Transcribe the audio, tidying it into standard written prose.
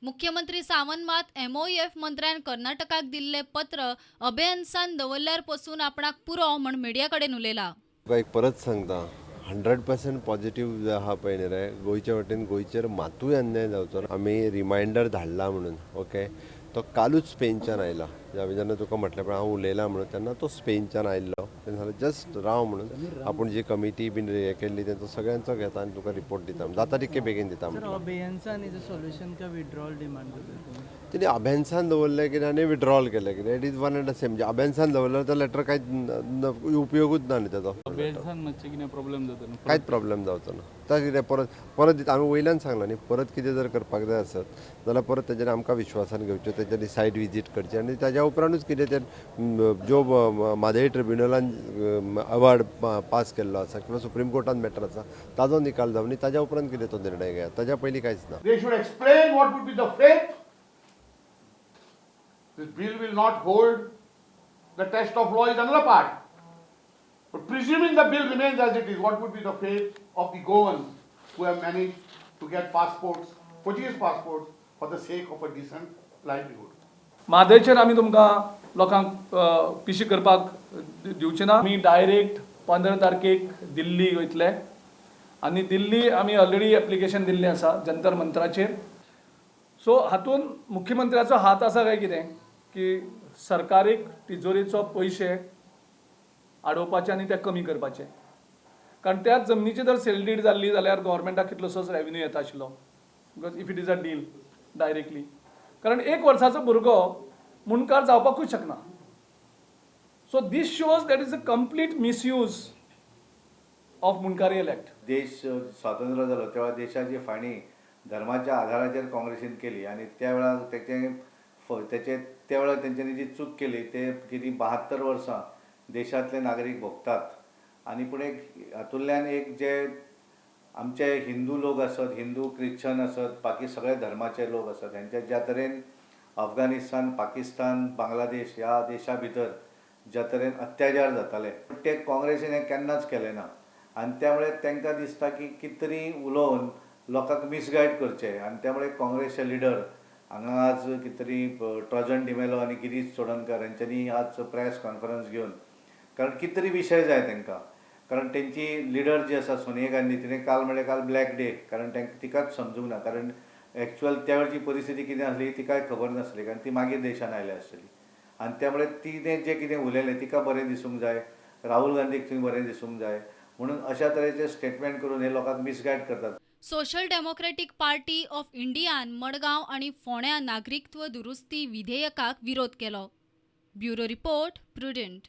मुख्यमंत्री सावंत मात MOEF मंत्र्यान कर्नाटकाक दिल्ले पत्र अभेन्सान दवरल्यार पासून आपणाक पुरो म्हण मिडिया कडेन उलयला. तुका एक परत सांगता 100% पॉझिटिव्ह जे आहा पळय न्ही रे गोंयचे वटेन गोंयचेर मातूय अन्याय जावचो ना. आमी रिमायंडर धाडला म्हणून ओके तो कालूच स्पेनच्यान आयला. हांवें जेन्ना तुका म्हटलें पळय हांव उलयलां म्हणून तेन्ना तो स्पेनच्यान आयिल्लो. तेन्ना सांगलें जस्ट राव म्हणून आपूण जी कमिटी बीन हे केल्ली तेंचो सगळ्यांचो घेता आनी तुका रिपोर्ट दिता जाता तितके बेगीन दिता सर म्हणून अभेन्सान इज अ सॉल्यूशन का विड्रॉल डिमांड करता तिने अभ्यासान दवरलें कितें आनी विड्रॉल केलें कितें it is one end the same म्हणजे अभ्यासान दवरलें तर लेटर कांयच उपयोगूच ना न्ही तेजो बेडसान मातशें कितें प्रॉब्लेम जाता न्हू कांयच प्रॉब्लेम जावचो ना. तर कितें परत परत हांवें वयल्यान सांगलां न्ही परत कितें जर करपाक जाय आसत जाल्यार परत तेजेर आमकां विश्वासान घेवचें तेजेर सायट विजीट करची आनी ताज्या उपरांतूच कितें तें जो म्हादय ट्रिब्युनलान अवॉर्ड पास केल्लो आसा किंवा सुप्रीम कोर्टान मॅटर आसा ताजो निकाल जावन आनी ताज्या उपरांत कितें तो निर्णय घेयात ताज्या पयलीं कांयच ना. They should explain what would be the fate. This bill will not hold the test of law is another part. But presuming the bill remains as it is, what would be the fate of the Goans who have managed to get passports, Portuguese passports, for the sake of a decent livelihood? म्हादयचेर आमी तुमकां लोकांक पिशी करपाक दिवचे ना. आमी direct 15 तारखेक दिल्ली वयतले आनी दिल्ली आमी ऑलरेडी एप्लिकेशन दिल्लें आसा जंतर मंतराचेर. सो हातून मुख्यमंत्र्याचो हात आसा काय कितें की सरकारीक तिजोरीचो पयशे आडोवपाचे आनी ते कमी करपाचे. कारण त्याच जमनीची जर सेल डीड जाल्ली जाल्यार गव्हर्मेंटाक कितलोसोच रेवेन्यू येता आशिल्लो because if it is a deal directly. कारण 1 वर्साचो भुरगो मुणकार जावपाकूच शकना. So this shows that is a complete misuse of मुणकारीयल एक्ट. देश स्वातंत्र्य झालो तेव्हा देशाची फाळणी धर्माच्या आधाराचेर काँग्रेसीन केली आणि त्यावेळा त्या वेळा तेंच्यांनी जी चूक केली ते किती 72 वर्सां देशातले नागरीक भोगतात. आणि पूण एक हातूंतल्यान एक जे आमचे हिंदू लोक आसत हिंदू क्रिश्चन आसत बाकी सगळे धर्माचे लोक आसत हेंचे ज्या तरेन अफगानिस्तान पाकिस्तान बांगलादेश ह्या देशा भितर ज्या तरेन अत्याचार जाताले ते काँग्रेसीन हे केन्नाच केले ना. आणि त्यामुळे तांकां दिसता की कितें तरी उलोवन लोकांक मिसगायड करचे आणि त्यामुळे काँग्रेसचे लिडर हांगा आज कितें तरी ट्रॉजन डिमेलो आनी गिरीश चोडणकर हांच्यांनी आज प्रेस कॉन्फरन्स घेवन कारण कितें तरी विशय जाय तांकां. कारण तेंची लिडर जी आसा सोनिया गांधी तिणें काल म्हणलें काल ब्लॅक डे कारण तिकाच समजूंक ना. कारण एक्चुअल त्या वेळची परिस्थिती कितें आसली तिकाय खबर नासली कारण ती मागीर देशान आयली आसतली. आणि त्यामुळे तिणें जें कितें उलयलें तिका बरें दिसूंक जाय राहुल गांधीक थंय बरें दिसूंक जाय म्हणून अशा तरेचे स्टेटमेंट करून हे लोकांक मिसगायड करतात. Social democratic party of Indian Madgaon आणि फोंड्या नागरिकत्व दुरुस्ती विधेयकाक विरोध केलो. Bureau report prudent.